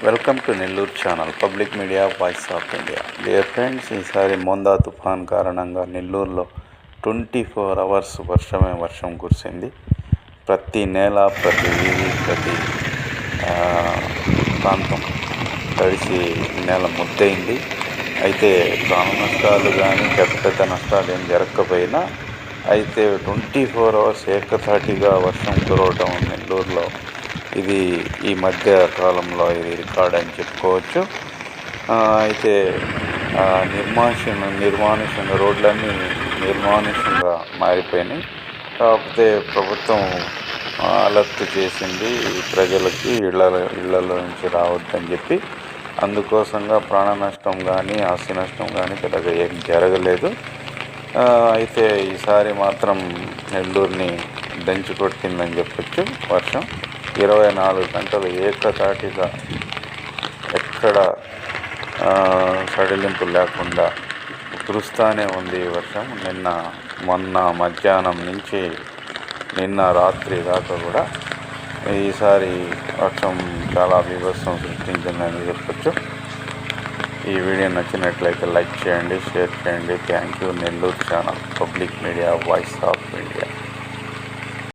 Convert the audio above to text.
Welcome to Nellore channel public media voice of India. Dear friends, ఈసారి మోందా తుఫాన్ కారణంగా నెల్లూరులో 24 అవర్స్ వర్షం కురిసింది. ప్రతి నేల, ప్రతి వీధి, ప్రతి ప్రాంతం తడిసి నేల ముద్దయింది. అయితే ప్రాణ నష్టాలు కానీ పెద్ద నష్టాలు ఏం జరగకపోయినా అయితే 24 అవర్స్ ఏకధాటిగా వర్షం కురవటం నెల్లూరులో ఇది ఈ మధ్య కాలంలో ఇది రికార్డ్ అని చెప్పుకోవచ్చు. అయితే నిర్మానుష్యంగా రోడ్లన్నీ నిర్మానుష్యంగా మారిపోయినాయి. కాకపోతే ప్రభుత్వం అలర్ట్ చేసింది ప్రజలకి ఇళ్లలో నుంచి రావద్దని చెప్పి. అందుకోసంగా ప్రాణ నష్టం కానీ ఆస్తి నష్టం కానీ పెద్దగా ఏం జరగలేదు. అయితే ఈసారి మాత్రం నెల్లూరుని దంచి కొట్టిందని చెప్పొచ్చు. వర్షం 24 గంటలు ఏకధాటిగా ఎక్కడ సడలింపు లేకుండా కురుస్తూనే ఉంది ఈ వర్షం. మొన్న మధ్యాహ్నం నుంచి నిన్న రాత్రి దాకా కూడా ఈసారి వర్షం చాలా బీభత్సం సృష్టించిందని చెప్పొచ్చు. ఈ వీడియో నచ్చినట్లయితే లైక్ చేయండి, షేర్ చేయండి. Thank you. Nellore channel public media voice of India.